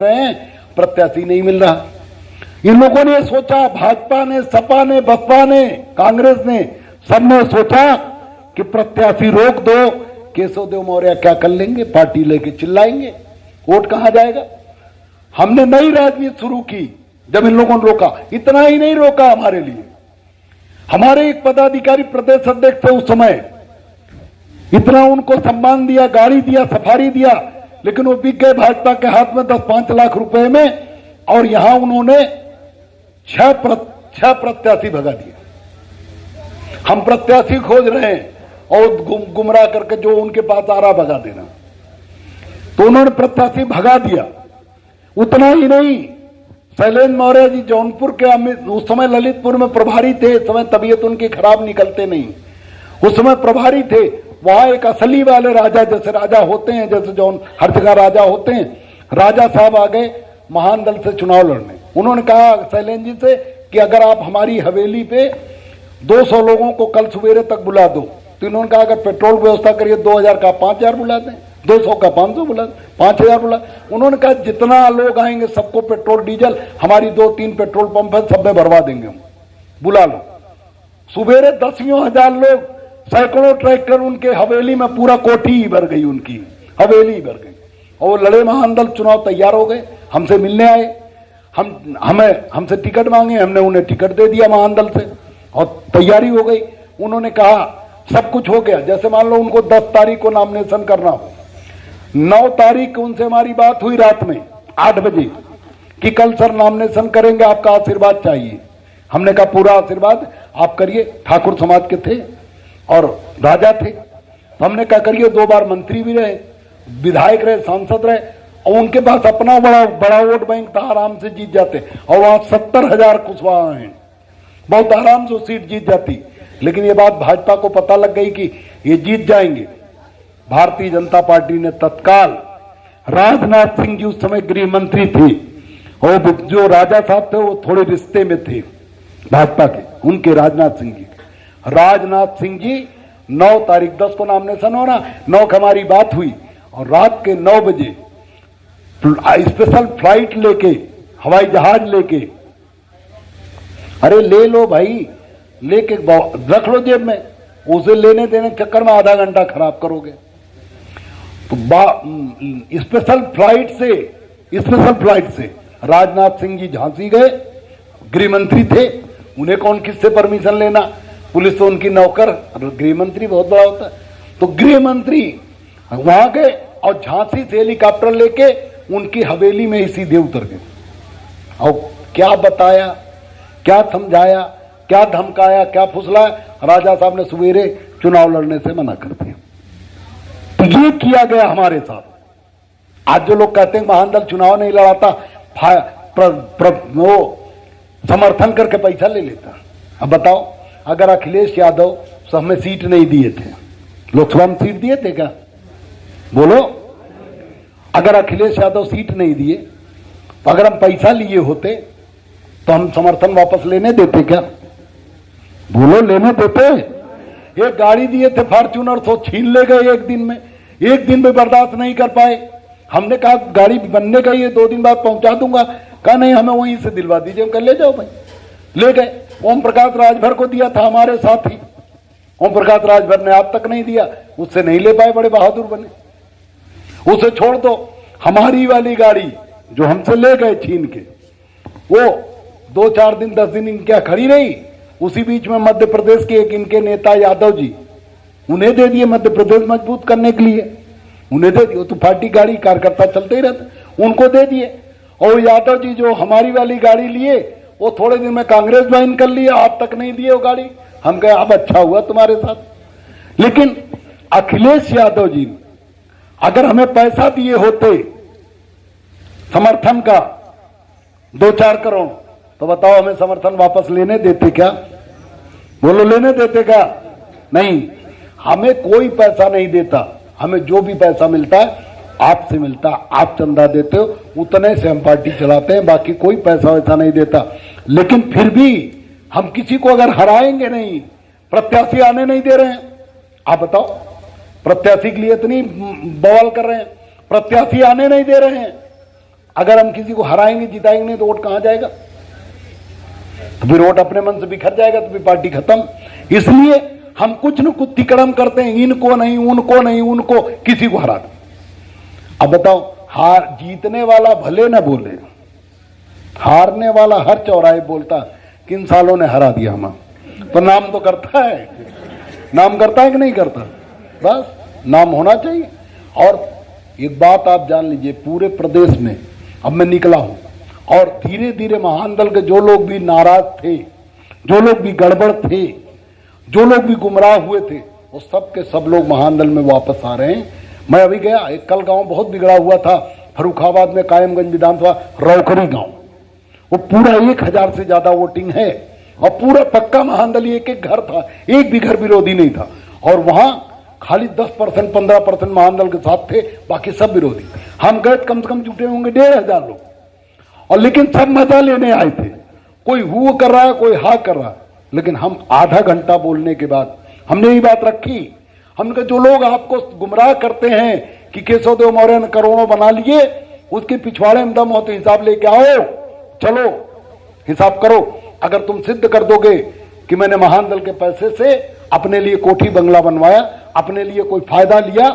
रहे हैं, प्रत्याशी नहीं मिल रहा। इन लोगों ने सोचा, भाजपा ने, सपा ने, बसपा ने, कांग्रेस ने, सबने सोचा कि प्रत्याशी रोक दो, केशव देव मौर्य क्या कर लेंगे, पार्टी लेके चिल्लाएंगे, वोट कहां जाएगा। हमने नई राजनीति शुरू की जब इन लोगों ने रोका। इतना ही नहीं रोका, हमारे लिए हमारे एक पदाधिकारी प्रदेश अध्यक्ष थे उस समय, इतना उनको सम्मान दिया, गाड़ी दिया, सफारी दिया, लेकिन वो बिक गए भाजपा के हाथ में 10-5 लाख रुपए में। और यहां उन्होंने 6 प्रत्याशी भगा दिए। हम प्रत्याशी खोज रहे हैं और गुमराह करके जो उनके पास आ रहा भगा देना। तो उन्होंने प्रत्याशी भगा दिया। उतना ही नहीं, शैलेंद्र मौर्य जी जौनपुर के, उस समय ललितपुर में प्रभारी थे, इस समय तबीयत उनकी खराब निकलते नहीं, उस समय प्रभारी थे। वहां एक असली वाले राजा, जैसे राजा होते हैं, जैसे जौन हर जगह राजा होते हैं, राजा साहब आ गए महान दल से चुनाव लड़ने। उन्होंने कहा शैलेंद्र जी से कि अगर आप हमारी हवेली पे 200 लोगों को कल सवेरे तक बुला दो। तो इन्होंने कहा अगर पेट्रोल व्यवस्था करिए 2000 का 5000 बुला दें, 200 का 500 बुला, 5000 बुला। उन्होंने कहा जितना लोग आएंगे सबको पेट्रोल डीजल, हमारी 2-3 पेट्रोल पंप है, सब में भरवा देंगे हम, बुला लो। सवेरे 10,000 लोग, सैकड़ों ट्रैक्टर उनके हवेली में, पूरा कोठी ही भर गई, उनकी हवेली ही भर गई। और वो लड़े महान दल, चुनाव तैयार हो गए, हमसे मिलने आए, हमसे टिकट मांगे, हमने उन्हें टिकट दे दिया महान दल से और तैयारी हो गई। उन्होंने कहा सब कुछ हो गया। जैसे मान लो उनको 10 तारीख को नॉमिनेशन करना हो, 9 तारीख को उनसे हमारी बात हुई रात में 8 बजे कि कल सर नॉमिनेशन करेंगे, आपका आशीर्वाद चाहिए। हमने कहा पूरा आशीर्वाद आप करिए। ठाकुर समाज के थे और राजा थे, तो हमने क्या करिए, 2 बार मंत्री भी रहे, विधायक रहे, सांसद रहे, और उनके पास अपना बड़ा वोट बैंक था, आराम से जीत जाते। और वहां 70,000 कुशवाहा हैं, बहुत आराम से सीट जीत जाती। लेकिन ये बात भाजपा को पता लग गई कि ये जीत जाएंगे। भारतीय जनता पार्टी ने तत्काल, राजनाथ सिंह जी उस समय गृह मंत्री थे, और जो राजा साहब थे वो थोड़े रिश्ते में थे भाजपा के, उनके राजनाथ सिंह जी 9 तारीख 10 को नॉमिनेशन होना, 9 को हमारी बात हुई, और रात के 9 बजे स्पेशल फ्लाइट लेके, हवाई जहाज लेके, अरे ले लो भाई, लेके रख लो जेब में, उसे लेने देने चक्कर में आधा घंटा खराब करोगे। तो स्पेशल फ्लाइट से राजनाथ सिंह जी झांसी गए, गृह मंत्री थे, उन्हें कौन किससे परमिशन लेना, पुलिस तो उनकी नौकर, गृह मंत्री बहुत बड़ा होता है। तो गृह मंत्री वहां गए और झांसी से हेलीकॉप्टर लेके उनकी हवेली में ही सीधे उतर गए। और क्या बताया, क्या समझाया, क्या धमकाया, क्या फुसलाया, राजा साहब ने सवेरे चुनाव लड़ने से मना कर दिया। तो ये किया गया हमारे साथ। आज जो लोग कहते हैं महान दल चुनाव नहीं लड़ाता, वो समर्थन करके पैसा ले लेता। अब बताओ, अगर अखिलेश यादव सब में सीट नहीं दिए थे, लोकसभा में सीट दिए थे क्या, बोलो। अगर अखिलेश यादव सीट नहीं दिए, तो अगर हम पैसा लिए होते तो हम समर्थन वापस लेने देते क्या, बोलो, लेने देते। एक गाड़ी दिए थे फॉर्च्यूनर, तो छीन ले गए एक दिन में बर्दाश्त नहीं कर पाए। हमने कहा गाड़ी बनने गई है, 2 दिन बाद पहुंचा दूंगा। कहा नहीं, हमें वहीं से दिलवा दीजिए। कल ले जाओ भाई, ले गए। ओम प्रकाश राजभर को दिया था हमारे साथ ही, ओम प्रकाश राजभर ने आज तक नहीं दिया, उससे नहीं ले पाए, बड़े बहादुर बने। उसे छोड़ दो, हमारी वाली गाड़ी जो हमसे ले गए छीन के, वो 2-4 दिन 10 दिन इनके खड़ी रही। उसी बीच में मध्य प्रदेश के एक इनके नेता यादव जी, उन्हें दे दिए मध्य प्रदेश मजबूत करने के लिए, उन्हें दे दिए। तो पार्टी गाड़ी कार्यकर्ता चलते ही रहते, उनको दे दिए। और यादव जी जो हमारी वाली गाड़ी लिए, वो थोड़े दिन में कांग्रेस ज्वाइन कर लिए, आज तक नहीं दिए वो गाड़ी। हम कहे अब अच्छा हुआ तुम्हारे साथ। लेकिन अखिलेश यादव जी अगर हमें पैसा दिए होते समर्थन का 2-4 करोड़, तो बताओ हमें समर्थन वापस लेने देते क्या, बोलो, लेने देते क्या। नहीं, हमें कोई पैसा नहीं देता। हमें जो भी पैसा मिलता है आपसे मिलता, आप चंदा देते हो, उतने से हम पार्टी चलाते हैं, बाकी कोई पैसा वैसा नहीं देता। लेकिन फिर भी हम किसी को अगर हराएंगे नहीं, प्रत्याशी आने नहीं दे रहे हैं, आप बताओ, प्रत्याशी के लिए इतनी बवाल कर रहे हैं, प्रत्याशी आने नहीं दे रहे हैं। अगर हम किसी को हराएंगे जिताएंगे नहीं तो वोट कहां जाएगा? तो फिर वोट अपने मन से बिखर जाएगा, तो फिर पार्टी खत्म। इसलिए हम कुछ न कुछ तिकड़म करते हैं, इनको नहीं उनको नहीं, उनको किसी को हरा दो। अब बताओ, हार जीतने वाला भले न बोले, हारने वाला हर चौराहे बोलता किन सालों ने हरा दिया हमें, तो नाम तो करता है, नाम करता है कि नहीं करता? बस नाम होना चाहिए। और एक बात आप जान लीजिए, पूरे प्रदेश में अब मैं निकला हूं और धीरे धीरे महान दल के जो लोग भी नाराज थे, जो लोग भी गड़बड़ थे, जो लोग भी गुमराह हुए थे, वो सब के सब लोग महान दल में वापस आ रहे हैं। मैं अभी गया, एक कल गांव बहुत बिगड़ा हुआ था फर्रुखाबाद में, कायमगंज विधानसभा रौकरी गांव, वो पूरा 1000 से ज्यादा वोटिंग है और पूरा पक्का महान दल, एक एक घर था, एक भी घर विरोधी नहीं था। और वहां खाली 10% 15% महान दल के साथ थे, बाकी सब विरोधी। हम गए, कम से कम जुटे होंगे 1500 लोग, और लेकिन सब मजा लेने आए थे। कोई हु कर रहा है, कोई हा कर रहा है, लेकिन हम आधा घंटा बोलने के बाद हमने ये बात रखी, हमने कहा जो लोग आपको गुमराह करते हैं कि केशव देव मौर्य ने करोड़ों बना लिए, उसके पिछवाड़े में दम हो तो हिसाब लेके आओ, चलो हिसाब करो। अगर तुम सिद्ध कर दोगे कि मैंने महान दल के पैसे से अपने लिए कोठी बंगला बनवाया, अपने लिए कोई फायदा लिया,